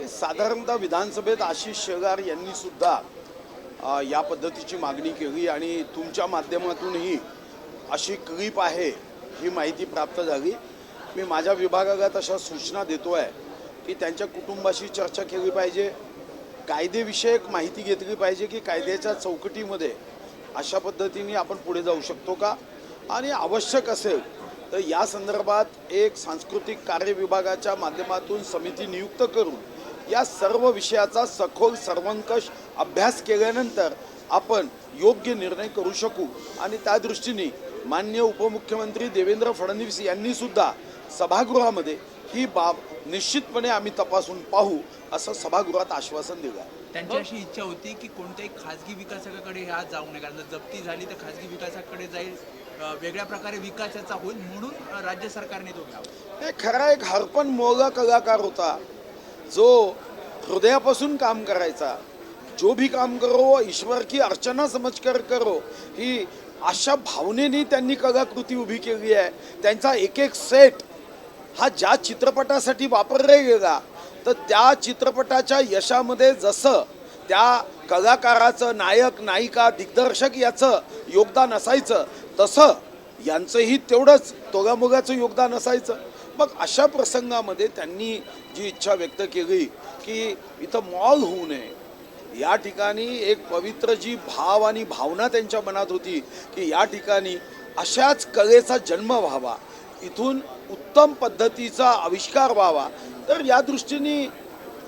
साधारणतः विधानसभेत आशिष शेलार यांनी सुद्धा या पद्धतीची मागणी केली आणि तुमच्या माध्यमातूनही अशी क्लिप आहे ही माहिती प्राप्त झाली। मी माझ्या विभागाला तशा सूचना देतो आहे की त्यांच्या कुटुंबाशी चर्चा केली पाहिजे, कायदेविषयक माहिती घेतली पाहिजे की कायद्याच्या चौकटीमध्ये अशा पद्धतीने आपण पुढे जाऊ शकतो का, आणि आवश्यक असेल तर या संदर्भात एक सांस्कृतिक कार्य विभागाच्या माध्यमातून समिती नियुक्त करून या सर्व विषयाचा सखोल सर्वंकष अभ्यास केल्यानंतर आपण योग्य निर्णय करू शकू। आणि त्या दृष्टीने माननीय उपमुख्यमंत्री देवेंद्र फडणवीस यांनी सुद्धा सभागृहामध्ये ही बाब निश्चितपणे आम्ही तपासून पाहू असं सभागृहात आश्वासन दिलं। त्यांची अशी इच्छा होती की कोणत्याही खाजगी विकासकाकडे ह्या जाऊ नये, कारण जर जप्ती झाली तर खाजगी विकासाकडे जाईल, वेगळ्या प्रकारे विकासाचा होईल, म्हणून राज्य सरकारने तो घ्यावा। हे खरा एक हरपण मोगा कलाकार होता जो हृदयापासून काम करायचा। जो भी काम करो ईश्वर की अर्चना समझकर करो, ही अशा भावनेने त्यांनी कलाकृती उभी केली आहे। त्यांचा एक एक सेट हा ज्या चित्रपटासाठी वापरला गेला तर त्या चित्रपटाच्या यशामध्ये जसं त्या कलाकाराचं, नायक नायिका दिग्दर्शक याचं योगदान असायचं तसं यांचंही तेवढंच तोगामोगाचं योगदान असायचं। मग अशा प्रसंगामध्ये त्यांनी जी इच्छा व्यक्त केली की इथं मॉल होऊ नये, या ठिकाणी एक पवित्र जी भाव आणि भावना त्यांच्या मनात होती की या ठिकाणी अशाच कलेचा जन्म व्हावा, इथून उत्तम पद्धतीचा आविष्कार व्हावा, तर या दृष्टीने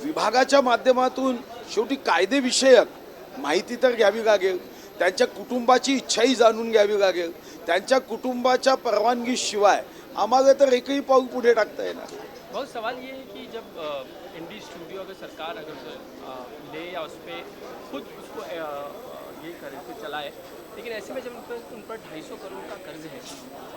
विभागाच्या माध्यमातून शेवटी कायदेविषयक माहिती तर घ्यावी लागेल, त्यांच्या कुटुंबाची इच्छाही जाणून घ्यावी लागेल। त्यांच्या कुटुंबाच्या परवानगीशिवाय आम्हाला तर एकही पाऊल पुढे टाकता येणार। बहुत सवाल ये है कि जब इंडी स्टूडियो अगर सरकार अगर ले या उस पर खुद उसको ये करे, खुद चलाए, लेकिन ऐसे में जब उन पर 250 करोड़ का कर्ज है,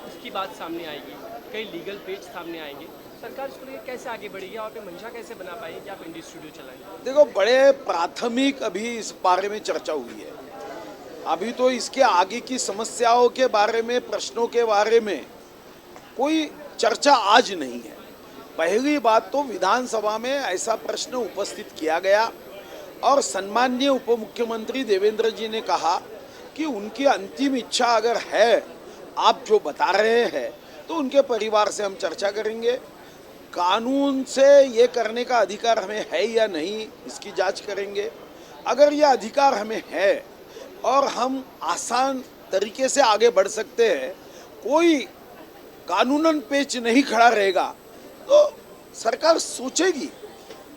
उसकी बात सामने आएगी, कई लीगल पेज सामने आएंगे, सरकार इसको लेकर कैसे आगे बढ़ेगी और पे मंशा कैसे बना पाएगी कि आप इंडी स्टूडियो चलाएंगे? देखो, बड़े प्राथमिक अभी इस बारे में चर्चा हुई है। अभी तो इसके आगे की समस्याओं के बारे में, प्रश्नों के बारे में कोई चर्चा आज नहीं है। पहली बात तो विधानसभा में ऐसा प्रश्न उपस्थित किया गया और सम्माननीय उपमुख्यमंत्री देवेंद्र जी ने कहा कि उनकी अंतिम इच्छा अगर है, आप जो बता रहे हैं, तो उनके परिवार से हम चर्चा करेंगे। कानून से ये करने का अधिकार हमें है या नहीं, इसकी जांच करेंगे। अगर ये अधिकार हमें है और हम आसान तरीके से आगे बढ़ सकते हैं, कोई कानूनन पेच नहीं खड़ा रहेगा, तो सरकार सोचेगी,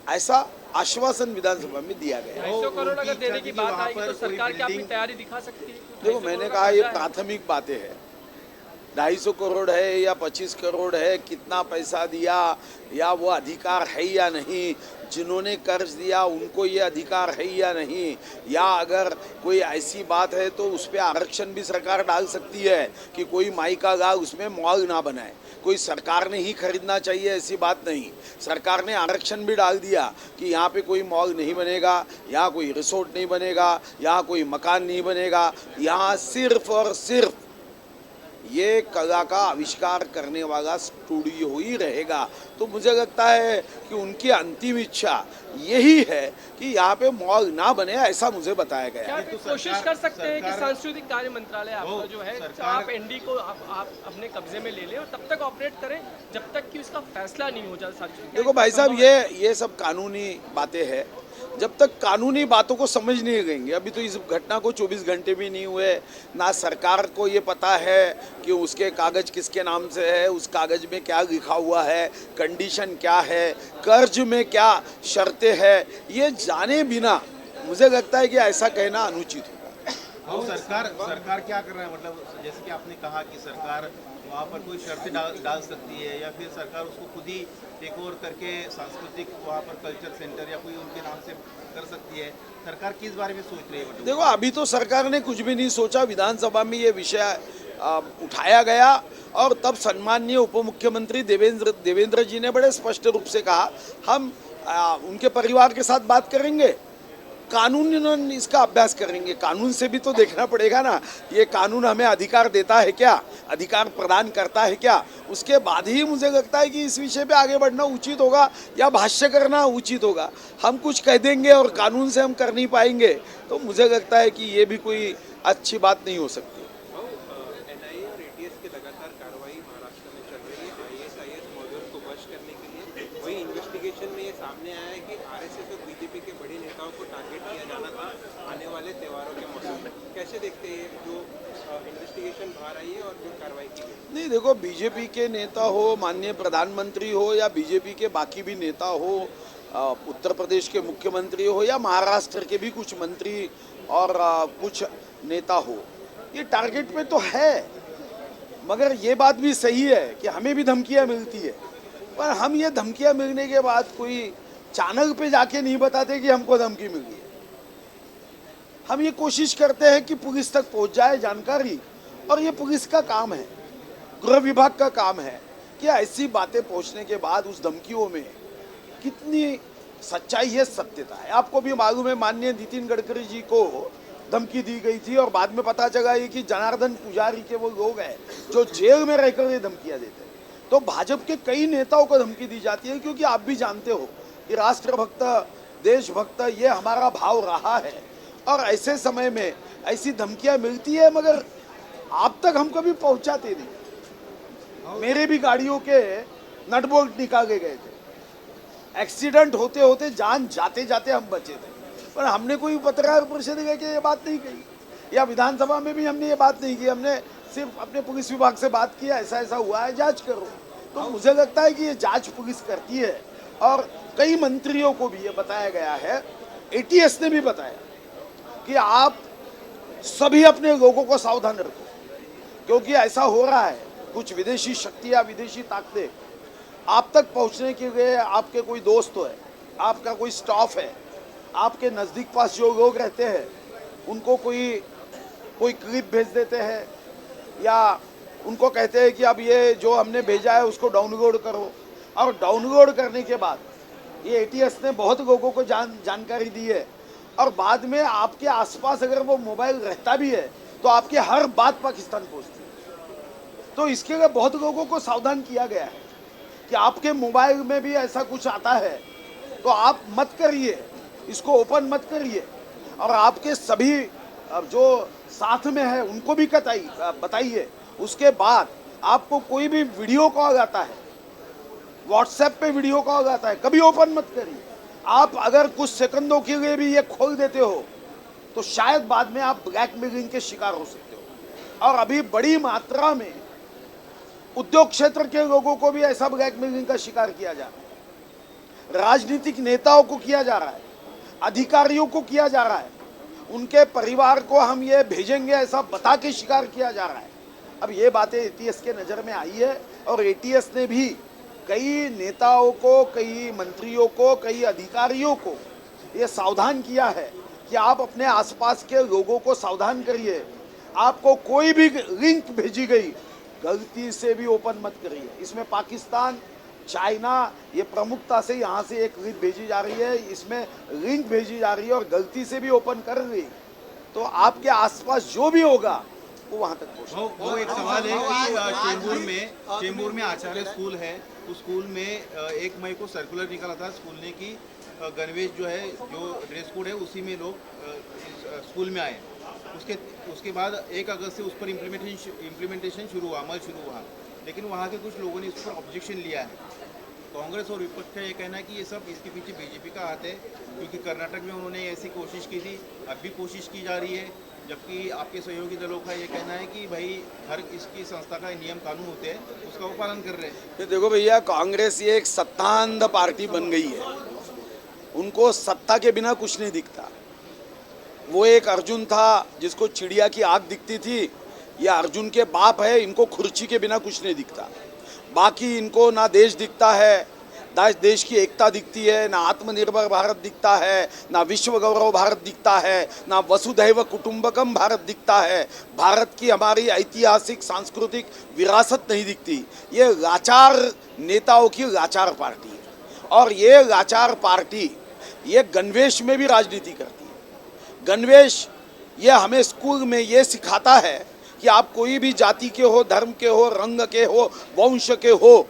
ऐसा आश्वासन विधानसभा में दिया गया। 250 करोड़ अगर देने की बात आएगी तो सरकार क्या अपनी तैयारी दिखा सकती है? देखो, मैंने कहा ये प्राथमिक बातें हैं। 250 करोड़ है या 25 करोड़ है, कितना पैसा दिया या वो अधिकार है या नहीं, जिन्होंने कर्ज दिया उनको ये अधिकार है या नहीं, या अगर कोई ऐसी बात है तो उस पर आरक्षण भी सरकार डाल सकती है कि कोई माई का गाँव उसमें मॉल ना बनाए। कोई सरकार ने ही खरीदना चाहिए ऐसी बात नहीं, सरकार ने आरक्षण भी डाल दिया कि यहाँ पे कोई मॉल नहीं बनेगा, यहाँ कोई रिसोर्ट नहीं बनेगा, यहाँ कोई मकान नहीं बनेगा, यहाँ सिर्फ और सिर्फ ये कला का आविष्कार करने वाला स्टूडियो ही रहेगा। तो मुझे लगता है कि उनकी अंतिम इच्छा यही है कि यहाँ पे मॉल ना बने, ऐसा मुझे बताया गया। क्या आप कोशिश कर सकते हैं कि सांस्कृतिक कार्य मंत्रालय आपका जो है, आप एनडी को आप अपने कब्जे में ले लें और तब तक ऑपरेट करें जब तक कि उसका फैसला नहीं हो जाता? देखो भाई साहब, ये सब कानूनी बातें हैं। जब तक कानूनी बातों को समझ नहीं लेंगे, अभी तो इस घटना को 24 घंटे भी नहीं हुए, ना सरकार को ये पता है कि उसके कागज किसके नाम से है, उस कागज में क्या लिखा हुआ है, कंडीशन क्या है, कर्ज में क्या शर्तें हैं, ये जाने बिना मुझे लगता है कि ऐसा कहना अनुचित होगा। तो सरकार क्या कर रहा है? मतलब जैसे कि आपने कहा कि सरकार वहाँ पर कोई शर्तें डाल सकती है या फिर सरकार उसको खुद ही टेक ओवर करके सांस्कृतिक वहाँ पर कल्चर सेंटर या कोई उनके नाम से कर सकती है। सरकार किस बारे में सोच रही है? देखो, अभी तो सरकार ने कुछ भी नहीं सोचा। विधानसभा में ये विषय उठाया गया और तब सम्माननीय उपमुख्यमंत्री देवेंद्र जी ने बड़े स्पष्ट रूप से कहा हम उनके परिवार के साथ बात करेंगे, कानून इसका अभ्यास करेंगे। कानून से भी तो देखना पड़ेगा ना, ये कानून हमें अधिकार देता है क्या, अधिकार प्रदान करता है क्या, उसके बाद ही मुझे लगता है कि इस विषय पे आगे बढ़ना उचित होगा या भाष्य करना उचित होगा। हम कुछ कह देंगे और कानून से हम कर नहीं पाएंगे तो मुझे लगता है कि ये भी कोई अच्छी बात नहीं हो सकती। एनआईए और एटीएस की लगातार कार्रवाई महाराष्ट्र में चल रही है आईएएस मॉड्यूल को वश करने के लिए। वही इन्वेस्टिगेशन में ये सामने आया है कि आरएसएस और बीजेपी के बड़े नेताओं को टारगेट किया जाना था आने वाले त्योहारों के मौसम में। कैसे देखते हैं जो इन्वेस्टिगेशन बाहर आई है और जो कार्रवाई की गई? नहीं देखो, बीजेपी के नेता हो, माननीय प्रधानमंत्री हो या बीजेपी के बाकी भी नेता हो, उत्तर प्रदेश के मुख्यमंत्री हो या महाराष्ट्र के भी कुछ मंत्री और कुछ नेता हो, ये टारगेट पे तो है। मगर ये बात भी सही है कि हमें भी धमकियां मिलती है, पर हम ये धमकियां मिलने के बाद कोई चैनल पे जाके नहीं बताते कि हमको धमकी मिली है। हम ये कोशिश करते हैं कि पुलिस तक पहुंच जाए जानकारी, और ये पुलिस का काम है, गृह विभाग का काम है कि ऐसी बातें पहुंचने के बाद उस धमकियों में कितनी सच्चाई है, सत्यता है। आपको भी मालूम है, माननीय नितिन गडकरी जी को धमकी दी गई थी और बाद में पता चला ये कि जनार्दन पुजारी के वो लोग हैं जो जेल में रहकर ये धमकियां देते हैं। तो भाजपा के कई नेताओं को धमकी दी जाती है, क्योंकि आप भी जानते हो कि राष्ट्रभक्त, देशभक्त ये हमारा भाव रहा है, और ऐसे समय में ऐसी धमकियां मिलती है मगर आप तक हम कभी पहुंचाते नहीं। मेरे भी गाड़ियों के नट बोल्ट निकाले गए थे, एक्सीडेंट होते होते जान जाते जाते हम बचे थे, पर हमने कोई पत्रकार परिषद लेके ये बात नहीं कही या विधानसभा में भी हमने ये बात नहीं की। हमने सिर्फ अपने पुलिस विभाग से बात किया, ऐसा ऐसा हुआ है, जांच करो। तो मुझे लगता है कि ये जांच पुलिस करती है, और कई मंत्रियों को भी ये बताया गया है, एटीएस ने भी बताया कि आप सभी अपने लोगों को सावधान रखो, क्योंकि ऐसा हो रहा है कुछ विदेशी शक्तियां, विदेशी ताकतें आप तक पहुंचने के लिए, आपके कोई दोस्त है, आपका कोई स्टाफ है, आपके नज़दीक पास जो लोग रहते हैं उनको कोई क्लिप भेज देते हैं या उनको कहते हैं कि अब ये जो हमने भेजा है उसको डाउनलोड करो, और डाउनलोड करने के बाद ये एटीएस ने बहुत लोगों को जानकारी दी है, और बाद में आपके आसपास अगर वो मोबाइल रहता भी है तो आपकी हर बात पाकिस्तान पहुंचती है। तो इसके लिए बहुत लोगों को सावधान किया गया है कि आपके मोबाइल में भी ऐसा कुछ आता है तो आप मत करिए, इसको ओपन मत करिए, और आपके सभी जो साथ में है उनको भी बताइए। उसके बाद आपको कोई भी वीडियो कॉल आता है, व्हाट्सएप पे वीडियो कॉल आता है, कभी ओपन मत करिए। आप अगर कुछ सेकंडों के लिए भी ये खोल देते हो तो शायद बाद में आप ब्लैकमेलिंग के शिकार हो सकते हो, और अभी बड़ी मात्रा में उद्योग क्षेत्र के लोगों को भी ऐसा ब्लैकमेलिंग का शिकार किया जा रहा है, राजनीतिक नेताओं को किया जा रहा है, अधिकारियों को किया जा रहा है, उनके परिवार को हम ये भेजेंगे ऐसा बता के शिकार किया जा रहा है। अब ये बातें एटीएस के नज़र में आई है, और एटीएस ने भी कई नेताओं को, कई मंत्रियों को, कई अधिकारियों को ये सावधान किया है कि आप अपने आसपास के लोगों को सावधान करिए। आपको कोई भी लिंक भेजी गई गलती से भी ओपन मत करिए। इसमें पाकिस्तान, चाइना ये प्रमुखता से यहाँ से एक लिंक भेजी जा रही है, इसमें लिंक भेजी जा रही है, और गलती से भी ओपन कर रही तो आपके आसपास जो भी होगा वो वहाँ तक पहुँचे। वो एक सवाल है कि चेंबूर में आचार्य स्कूल है, उस स्कूल में 1 मई को सर्कुलर निकाला था स्कूल ने कि गणवेश जो है, जो ड्रेस कोड है उसी में लोग स्कूल में आए। उसके बाद 1 अगस्त से उस पर इम्प्लीमेंटेशन शुरू हुआ, अमल शुरू हुआ, लेकिन वहाँ के कुछ लोगों ने इस पर ऑब्जेक्शन लिया है। कांग्रेस और विपक्ष का ये कहना है कि ये सब इसके पीछे बीजेपी का हाथ है, क्योंकि कर्नाटक में उन्होंने ऐसी कोशिश की थी, अब भी कोशिश की जा रही है, जबकि आपके सहयोगी दलों का ये कहना है कि भाई हर इसकी संस्था का नियम कानून होते हैं, उसका वो पालन कर रहे हैं। देखो भैया, कांग्रेस ये एक सत्तांध पार्टी बन गई है, उनको सत्ता के बिना कुछ नहीं दिखता। वो एक अर्जुन था जिसको चिड़िया की आँख दिखती थी, ये अर्जुन के बाप है, इनको खुर्ची के बिना कुछ नहीं दिखता। बाकी इनको ना देश दिखता है, ना देश की एकता दिखती है, ना आत्मनिर्भर भारत दिखता है, ना विश्व गौरव भारत दिखता है, ना वसुधैव कुटुंबकम भारत दिखता है, भारत की हमारी ऐतिहासिक सांस्कृतिक विरासत नहीं दिखती। ये लाचार नेताओं की लाचार पार्टी है, और ये लाचार पार्टी ये गणवेश में भी राजनीति करती है। गणवेश ये हमें स्कूल में ये सिखाता है कि आप कोई भी जाति के हो, धर्म के हो, रंग के हो, वंश के हो,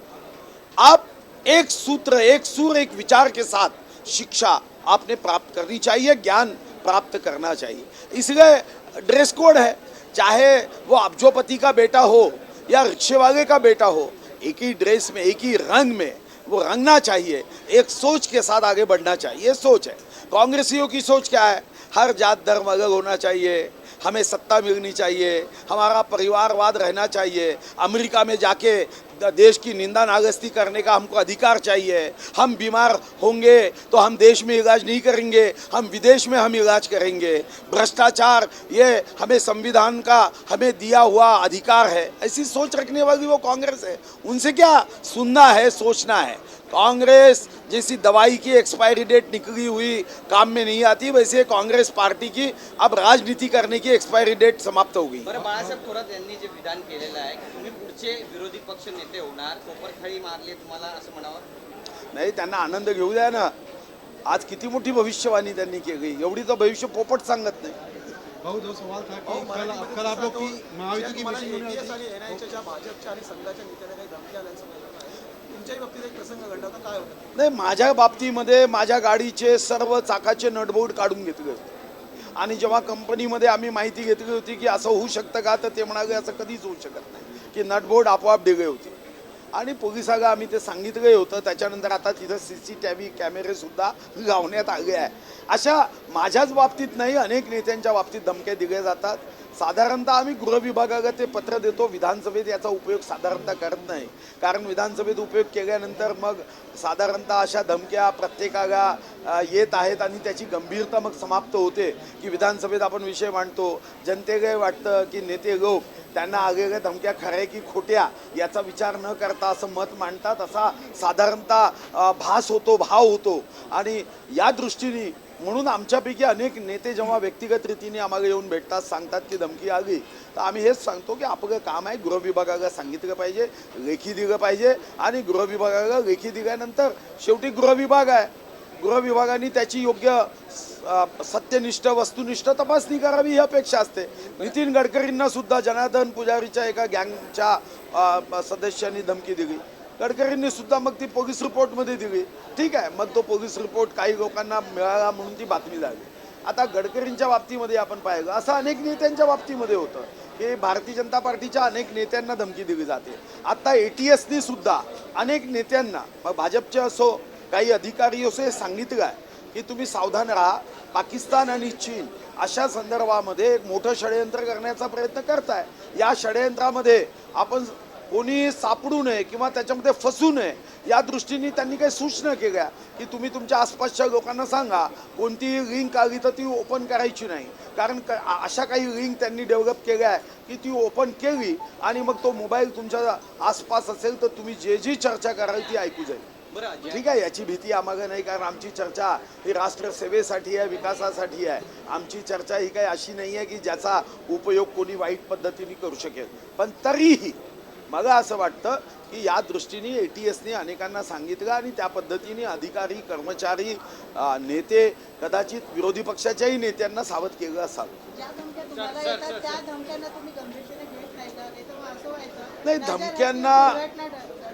आप एक सूत्र, एक सुर, एक विचार के साथ शिक्षा आपने प्राप्त करनी चाहिए, ज्ञान प्राप्त करना चाहिए। इसलिए ड्रेस कोड है, चाहे वो अब्जोपति का बेटा हो या रिक्शे वाले का बेटा हो, एक ही ड्रेस में, एक ही रंग में वो रंगना चाहिए, एक सोच के साथ आगे बढ़ना चाहिए। ये सोच है। कांग्रेसियों की सोच क्या है? हर जात धर्म अलग होना चाहिए, हमें सत्ता मिलनी चाहिए, हमारा परिवारवाद रहना चाहिए, अमेरिका में जाके देश की निंदा नागस्ती करने का हमको अधिकार चाहिए, हम बीमार होंगे तो हम देश में इलाज नहीं करेंगे, हम विदेश में हम इलाज करेंगे, भ्रष्टाचार ये हमें संविधान का हमें दिया हुआ अधिकार है। ऐसी सोच रखने वाली वो कांग्रेस है। उनसे क्या सुनना है, सोचना है। कांग्रेस जैसी दवाई की एक्सपायरी डेट निकली हुई काम में नहीं आती, वैसे काँग्रेस पार्टी की अब राजनीती करने की एक्सपायरी डेट समाप्त हो गई। बरं, बाळासाहेब थोरात यांनी जे विधान केलेलं आहे की तुम्ही पुढचे विरोधी पक्ष नेते होणार, कोपरखळी मारली तुम्हाला असं म्हणावं? नाही, त्यांना आनंद घेऊ द्या ना। आज किती मोठी भविष्यवाणी त्यांनी केली, एवढी तर भविष्य पोपट सांगत नाही। भाऊ, जो सवाल था कि कल आप लोग की महायुति की मीटिंग होने वाली थी। आणि एनआयच्या ज्या भाजपच्या आणि संघाच्या नेत्याने काही धमकी आल्याचं माहिती आहे, तुमच्याही बाबतीत एक प्रसंग घडला होता, काय होतं? नाही, माझ्या बाबतीमध्ये माझ्या गाडीचे सर्व चाकाचे नटबोल्ट काढून घेतले होते आणि जेव्हा कंपनीमध्ये आम्ही माहिती घेतली होती की असं होऊ शकतं का, तर ते म्हणाले असं कधीच होऊ शकत नाही, की नटबोल्ट आपोआप डिगे होते आणि पोलिसाला आम्ही ते सांगितलं होतं। त्याच्यानंतर आता तिथं CCTV कॅमेरे सुद्धा लावण्यात आले आहे। अशा माझ्याच बाबतीत नाही, अनेक नेत्यांच्या बाबतीत धमक्या दिल्या जातात। साधारणतः आम्ही गृह विभागाला ते पत्र देतो, विधानसभेत याचा उपयोग साधारणतः करत नाही, कारण विधानसभेत उपयोग केल्यानंतर मग साधारणतः अशा धमक्या प्रत्येकाला येत आहेत आणि त्याची गंभीरता मग समाप्त होते की विधानसभेत आपण विषय मांडतो, जनतेला वाटतं की नेते लोक त्यांना आलेल्या धमक्या खऱ्या की खोट्या याचा विचार न करता असं मत मांडतात, असा साधारणतः भास होतो, भाव होतो। आणि या दृष्टीने म्हणून आमच्यापैकी अनेक नेते जेव्हा व्यक्तिगत रीतीने आम्हाला येऊन भेटतात, सांगतात की धमकी आली, तर आम्ही हेच सांगतो की आपलं काम आहे गृह विभागाला सांगितलं पाहिजे, लेखी दिलं पाहिजे आणि गृह विभागाला लेखी दिल्यानंतर शेवटी गृह विभाग आहे, गृह विभागाने त्याची योग्य सत्यनिष्ठ वस्तुनिष्ठ तपासणी करावी ही अपेक्षा असते। नितीन गडकरींना सुद्धा जनार्दन पुजारीच्या एका गँगच्या सदस्यांनी धमकी दिली, गडकरींनी सुद्धा मग ती पोलीस रिपोर्टमध्ये दिली, ठीक आहे, मग तो पोलीस रिपोर्ट काही लोकांना मिळाला म्हणून ती बातमी झाली। आता गडकरींच्या बाबतीमध्ये आपण पाहिलं, असं अनेक नेत्यांच्या बाबतीमध्ये होतं की भारतीय जनता पार्टीच्या अनेक नेत्यांना धमकी दिली जाते। आता ATSनी सुद्धा अनेक नेत्यांना, मग भाजपचे असो काही अधिकारी असो, हे सांगितलं आहे की तुम्ही सावधान राहा, पाकिस्तान आणि चीन अशा संदर्भामध्ये एक मोठं षडयंत्र करण्याचा प्रयत्न करताय। या षडयंत्रामध्ये आपण कोणी सापडू नये किंवा त्याच्यामध्ये फसू नये या दृष्टीने त्यांनी काही सूचना केल्या की तुम्ही तुमच्या आसपासच्या लोकांना सांगा कोणतीही लिंक आली तर ती ओपन करायची नाही, कारण अशा काही लिंक त्यांनी डेव्हलप केल्या आहे की ती ओपन केली आणि मग तो मोबाईल तुमच्या आसपास असेल तर तुम्ही जे जी चर्चा कराल ती ऐकू जाईल। ठीक आहे, याची भीती आम्हाला नाही, कारण आमची चर्चा ही राष्ट्र सेवेसाठी आहे, विकासासाठी आहे। आमची चर्चा ही काही अशी नाही आहे की ज्याचा उपयोग कोणी वाईट पद्धतीने करू शकेल, पण तरीही मला असं वाटतं की या दृष्टीने ATSने अनेकांना सांगितलं आणि त्या पद्धतीने अधिकारी, कर्मचारी, नेते, कदाचित विरोधी पक्षाच्याही नेत्यांना सावध केलं असावं। नाही,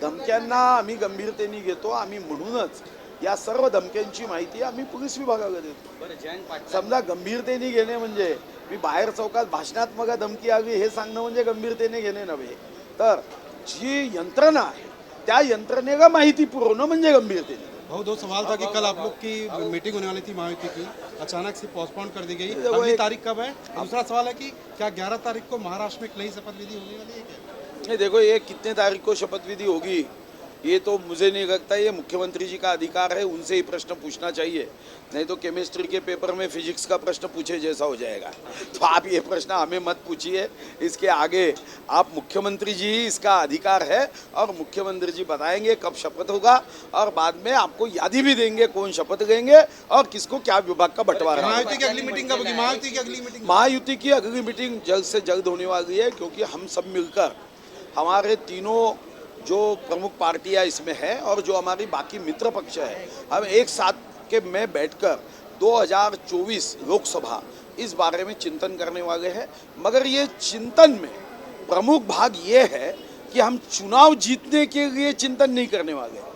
धमक्यांना आम्ही गंभीरतेने घेतो। आम्ही म्हणूनच या सर्व धमक्यांची माहिती आम्ही पोलीस विभागाला देतो। समजा गंभीरतेने घेणे म्हणजे मी बाहेर चौकात भाषणात मग धमकी आली हे सांगणं म्हणजे गंभीरतेने घेणे नव्हे, तर जी यंत्रणा आहे त्या यंत्रणेला माहिती पुरवणं म्हणजे गंभीरतेने। भाऊ, दो सवाल था कि कल आप लोग की मीटिंग होने वाली थी महायुति की, अचानक से पोस्टपोन कर दी गई, अगली तारीख कब है? दूसरा सवाल है कि क्या 11 तारीख को महाराष्ट्र में एक नई शपथ विधि होने वाली है क्या? नहीं, देखो ये कितने तारीख को शपथ विधि होगी ये तो मुझे नहीं लगता, ये मुख्यमंत्री जी का अधिकार है, उनसे ही प्रश्न पूछना चाहिए, नहीं तो केमिस्ट्री के पेपर में फिजिक्स का प्रश्न पूछे जैसा हो जाएगा। तो आप ये प्रश्न हमें मत पूछिए, इसके आगे आप मुख्यमंत्री जी ही इसका अधिकार है और मुख्यमंत्री जी बताएंगे कब शपथ होगा और बाद में आपको यादी भी देंगे कौन शपथ लेंगे और किसको क्या विभाग का बंटवारा। महायुति की अगली मीटिंग कब होगी? महायुति की अगली मीटिंग महायुति की अगली मीटिंग जल्द से जल्द होने वाली है, क्योंकि हम सब मिलकर हमारे तीनों जो प्रमुख पार्टियां इसमें हैं और जो हमारी बाकी मित्र पक्ष है, हम एक साथ के में बैठकर 2024 लोकसभा इस बारे में चिंतन करने वाले हैं। मगर ये चिंतन में प्रमुख भाग ये है कि हम चुनाव जीतने के लिए चिंतन नहीं करने वाले।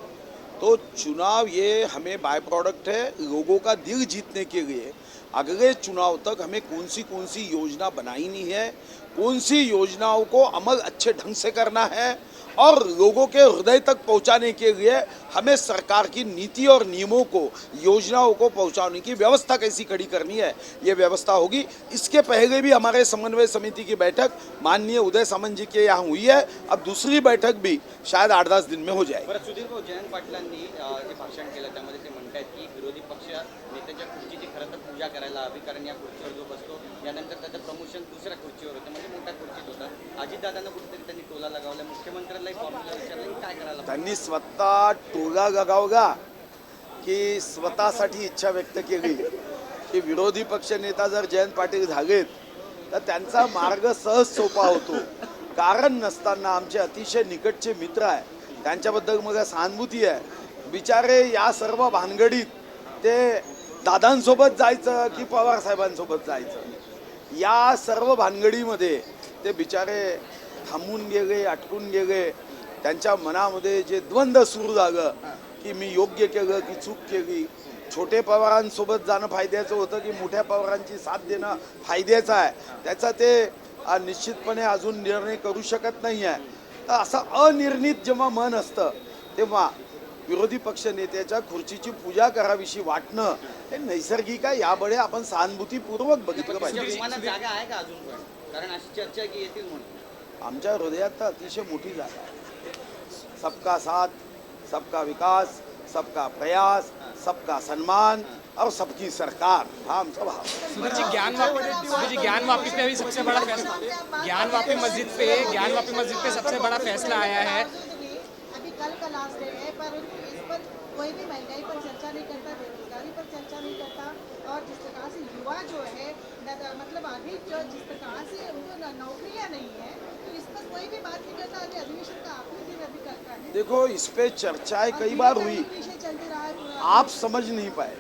तो चुनाव ये हमें बाय प्रोडक्ट है लोगों का दिल जीतने के लिए। अगले चुनाव तक हमें कौन सी योजना बनानी है, कौन सी योजनाओं को अमल अच्छे ढंग से करना है और लोगों के हृदय तक पहुंचाने के लिए हमें सरकार की नीति और नियमों को, योजनाओं को पहुंचाने की व्यवस्था कैसी खड़ी करनी है, ये व्यवस्था होगी। इसके पहले भी हमारे समन्वय समिति की बैठक माननीय उदय सामंत जी के यहाँ हुई है। अब दूसरी बैठक भी शायद 8-10 दिन में हो जाएगी। बरं, सुधीर भाऊ, जयंत पाटलांनी जे भाषण केलं त्यामध्ये ते म्हणतात की विरोधी पक्ष नेत्याच्या खुर्चीची खरं तर पूजा करायला हवी, कारण या खुर्चीवर जो बसतो यानंतर त्याचं प्रमोशन दुसऱ्या खुर्चीवर होतं, म्हणजे मोठ्या खुर्चीत होतं। अजितदादांना कुठेतरी त्यांनी टोला लगावला, मुख्यमंत्र्यांनाही फॉर्म्युला विचारलं की काय करायला त्यांनी स्वतः टोला लगावला की स्वतःसाठी इच्छा व्यक्त केली की विरोधी पक्ष नेता जर जयंत पाटील झालेत तर त्यांचा मार्ग सहज सोपा होतो। कारण नसताना आमचे अतिशय निकटचे मित्र आहे, त्यांच्याबद्दल मला सहानुभूती आहे। बिचारे या सर्व भानगडीत ते दादांसोबत जायचं की पवार साहेबांसोबत जायचं, या सर्व भानगडीमध्ये ते बिचारे थांबून गेले, अटकून गेले। त्यांच्या मनामध्ये जे द्वंद्व सुरू झालं की मी योग्य केलं की चूक केली, छोटे पवारांसोबत जाणं फायद्याचं होतं की मोठ्या पवारांची साथ देणं फायद्याचं आहे, त्याचा ते निश्चितपणे अजून निर्णय करू शकत नाही आहे। तर असं अनिर्णित जेव्हा मन असतं तेव्हा विरोधी पक्ष नेत्याच्या खुर्चीची पूजा करावीशी वाटणं हे नैसर्गिक आहे। यामुळे आपण सहानुभूतीपूर्वक बघितलं पाहिजे। मनात जागा आहे का अजून पण? कारण अशी चर्चा आहे की येतील म्हणून। आमच्या हृदयात तर अतिशय मोठी जागा आहे। सबका साथ, सबका विकास, सबका प्रयास, सबका सम्मान और सबकी सरकार, हा आमचा भाव। सुधीर जी, ज्ञान वापी पे अभी सबसे बड़ा फैसला, ज्ञान वापी मस्जिद पे सबसे बड़ा फैसला आया है। अभी कल का लास्ट डे है, पर इस पर कोई भी महंगाई पर चर्चा नहीं करता, बेरोजगारी पर चर्चा नहीं करता, और जिस प्रकार से युवा जो है मतलब अभी जो जिस प्रकार से उनको नौकरियां नहीं है, तो इस पर कोई भी बात नहीं करता। अभी अधिवेशन का आखिरी दिन अभी करता है। देखो, इस पे चर्चाएं कई बार हुई, चलते रहा है, आप समझ नहीं पाए।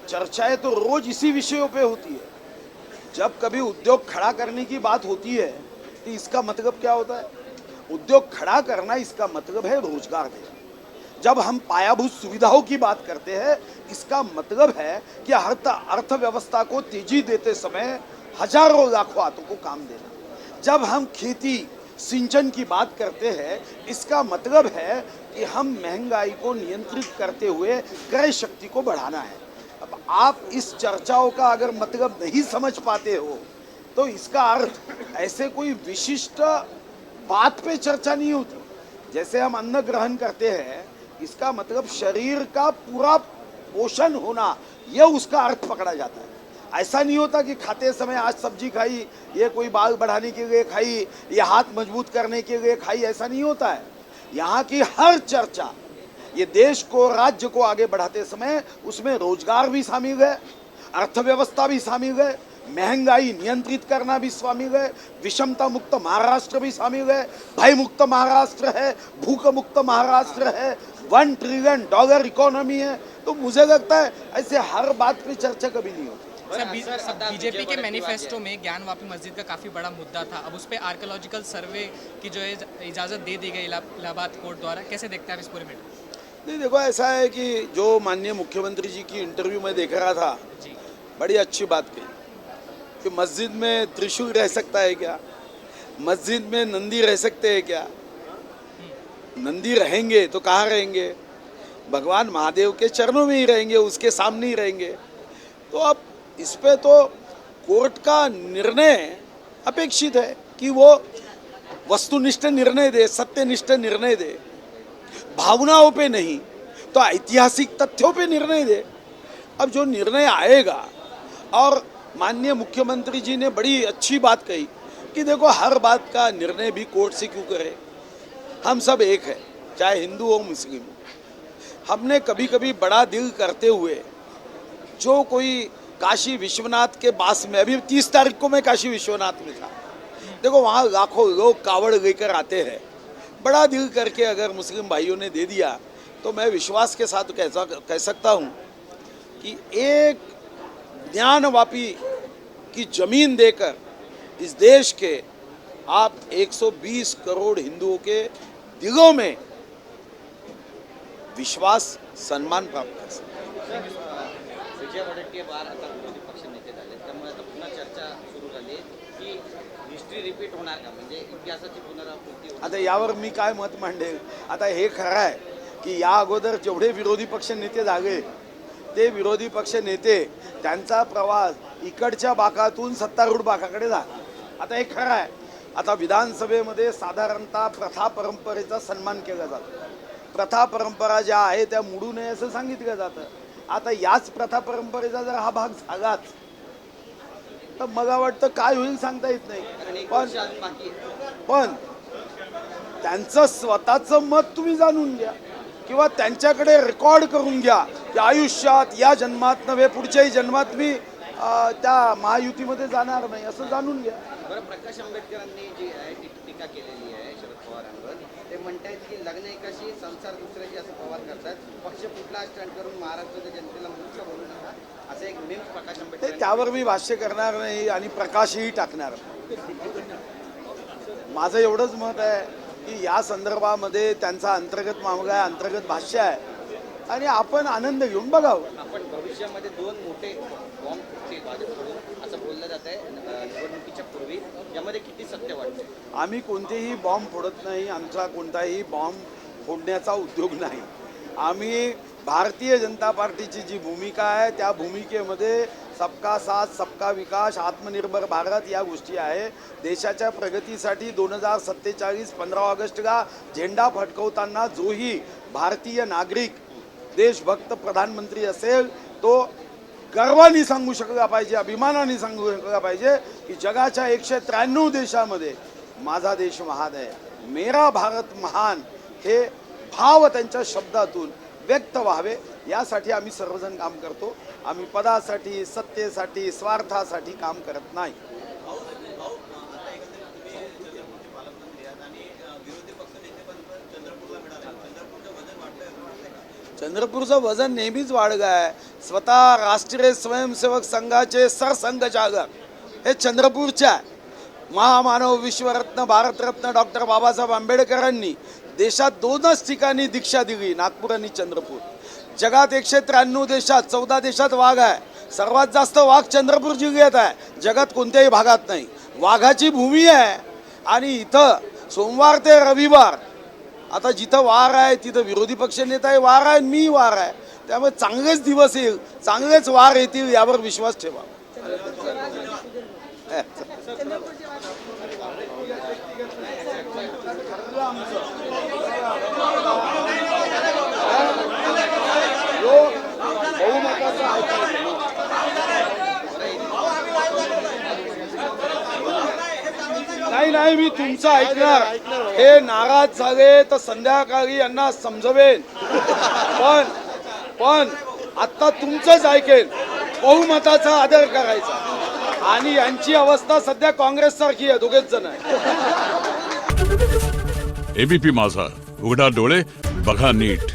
चर्चाएं तो रोज इसी विषयों पे होती है। जब कभी उद्योग खड़ा करने की बात होती है तो इसका मतलब क्या होता है? उद्योग खड़ा करना, इसका मतलब है रोजगार देना। जब हम पायाभूत सुविधाओं की बात करते हैं, इसका मतलब है कि अर्थव्यवस्था को तेजी देते समय हजारों लाखों हाथों को काम देना। जब हम खेती सिंचन की बात करते हैं, इसका मतलब है कि हम महंगाई को नियंत्रित करते हुए क्रय शक्ति को बढ़ाना है। अब आप इस चर्चाओं का अगर मतलब नहीं समझ पाते हो तो इसका अर्थ ऐसे कोई विशिष्ट बात पे चर्चा नहीं होती। जैसे हम अन्न ग्रहण करते हैं, इसका मतलब शरीर का पूरा पोषण होना, यह उसका अर्थ पकड़ा जाता है। ऐसा नहीं होता कि खाते समय आज सब्जी खाई, ये कोई बाल बढ़ाने के लिए खाई, ये हाथ मजबूत करने के लिए खाई, ऐसा नहीं होता है। यहाँ की हर चर्चा ये देश को, राज्य को आगे बढ़ाते समय उसमें रोजगार भी शामिल है, अर्थव्यवस्था भी शामिल है, महंगाई नियंत्रित करना भी शामिल है, विषमता मुक्त महाराष्ट्र भी शामिल है, भय मुक्त महाराष्ट्र है, भूख मुक्त महाराष्ट्र है, $1 ट्रिलियन इकोनॉमी है। तो मुझे लगता है ऐसे हर बात पे चर्चा कभी नहीं होती। बीजेपी के मैनिफेस्टो में ज्ञान वापी मस्जिद का काफ़ी बड़ा मुद्दा था। अब उस पर आर्कियोलॉजिकल सर्वे की जो है इजाज़त दे दी गई इलाहाबाद कोर्ट द्वारा, कैसे देखते हैं आप इस पूरे मैटर? नहीं, देखो, ऐसा है कि जो माननीय मुख्यमंत्री जी की इंटरव्यू में देख रहा था, बड़ी अच्छी बात कही कि मस्जिद में त्रिशूल रह सकता है क्या, मस्जिद में नंदी रह सकते हैं क्या? नंदी रहेंगे तो कहाँ रहेंगे? भगवान महादेव के चरणों में ही रहेंगे, उसके सामने ही रहेंगे। तो अब इस पे तो कोर्ट का निर्णय अपेक्षित है कि वो वस्तुनिष्ठ निर्णय दे, सत्यनिष्ठ निर्णय दे, भावनाओं पे नहीं तो ऐतिहासिक तथ्यों पे निर्णय दे। अब जो निर्णय आएगा, और माननीय मुख्यमंत्री जी ने बड़ी अच्छी बात कही कि देखो, हर बात का निर्णय भी कोर्ट से क्यों करे, हम सब एक है, चाहे हिंदू हो मुस्लिम हो। हमने कभी कभी बड़ा दिल करते हुए जो कोई काशी विश्वनाथ के पास में, अभी 30 तारीख को मैं काशी विश्वनाथ में था, देखो वहाँ लाखों लोग कावड़ लेकर आते हैं। बड़ा दिल करके अगर मुस्लिम भाइयों ने दे दिया तो मैं विश्वास के साथ कह सकता हूँ कि एक ज्ञानवापी की जमीन देकर इस देश के आप 120 करोड़ हिंदुओं के दिलों में विश्वास सम्मान प्राप्त कर सकते। विजय वडेट्टीवार आता विरोधी पक्ष नेते झाले, त्यामुळे आता पुन्हा चर्चा सुरू झाली की हिस्ट्री रिपीट होणार का, म्हणजे इतिहासाची पुनरावृत्ती होणार? आता यावर मी काय मत मांडेल? आता हे खरं आहे की या अगोदर जेवढे विरोधी पक्ष नेते झाले ते विरोधी पक्ष नेते त्यांचा प्रवास इकडच्या बाकातून सत्तारूढ बाकाकडे झाला. आता हे खरं आहे. आता विधानसभेमध्ये साधारणतः प्रथा परंपरेचा सन्मान केला जातो. प्रथा परंपरा ज्या आहे त्या मोडू नये असं सांगितलं जातं. आता याच प्रथा परंपरेचा जर हा भाग झालाच तर मला वाटतं काय होईल सांगता येत नाही. पण त्यांचं स्वतःचं मत तुम्ही जाणून घ्या किंवा त्यांच्याकडे रेकॉर्ड करून घ्या की आयुष्यात या जन्मात नव्हे पुढच्याही जन्मात मी त्या महायुतीमध्ये जाणार नाही असं जाणून घ्या. बरं, प्रकाश आंबेडकरांनी जी आहे टीका केलेली आहे शरद पवारांवर, ते म्हणतायत की लग्न एकाशी संसार दुसऱ्याशी असं पवार करतात. पक्ष कुठला स्टंट करून महाराष्ट्राच्या जनतेला मूर्ख बोलू नका असं एक मेम प्रकाश आंबेडकर. त्यावर मी भाष्य करणार नाही आणि प्रकाशही टाकणार नाही. माझं एवढंच मत आहे की या संदर्भामध्ये त्यांचा अंतर्गत मामला आहे, अंतर्गत भाष्य आहे आणि आपण आनंद घेऊन बघावं. आपण भविष्यामध्ये 2 मोठे बॉम्ब फुटतील भाजपकडून असं बोललं जात आहे निवडणुकीच्या पूर्वी, यामध्ये किती सत्य वाटते? आम्ही कोणतेही बॉम्ब फोडत नाही. आमचा कोणताही बॉम्ब फोडण्याचा उद्योग नाही. आम्ही भारतीय जनता पार्टीची जी भूमिका आहे त्या भूमिकेमध्ये सबका साथ सबका विकास आत्मनिर्भर भारत या गोष्टी आहे. देशाच्या प्रगतीसाठी 2047 15 ऑगस्टला झेंडा फडकवताना जोही भारतीय नागरिक देशभक्त प्रधानमंत्री असेल तो गर्वाने सांगू शकला पाहिजे, अभिमानाने सांगू शकला पाहिजे की जगाच्या 193 देशामध्ये माझा देश महान आहे, मेरा भारत महान हे भाव त्यांच्या शब्दातून व्यक्त व्हावे यासाठी आम्ही सर्वजण काम करतो. आम्ही पदासाठी सत्तेसाठी स्वार्थासाठी काम करत नाही. चंद्रपूरचं वजन नेहमीच वाढलं आहे. स्वतः राष्ट्रीय स्वयंसेवक संघाचे सरसंघचालक हे चंद्रपूरच्या महामानव विश्वरत्न भारतरत्न डॉक्टर बाबासाहेब आंबेडकरांनी देशात 2च ठिकाणी दीक्षा दिली, नागपूर आणि चंद्रपूर. जगात 193 देशात 14 देशात वाघ आहे. सर्वात जास्त वाघ चंद्रपूर जिल्ह्यात आहे, जगात कोणत्याही भागात नाही. वाघाची भूमी आहे आणि इथं सोमवार ते रविवार आता जिथं वार आहे तिथं विरोधी पक्ष नेताही वार आहे, मी वार आहे. त्यामुळे चांगलेच दिवस येईल, चांगलेच वार येतील यावर विश्वास ठेवा. नाही मी तुमचं ऐकणार. हे नाराज झाले तर संध्याकाळी यांना समजवेन, पण आता तुमचंच ऐकेन. बहुमताचा आदर करायचा आणि यांची अवस्था सध्या काँग्रेस सारखी आहे, दोघेच जण आहे. एबीपी माझा, उघडा डोळे बघा नीट.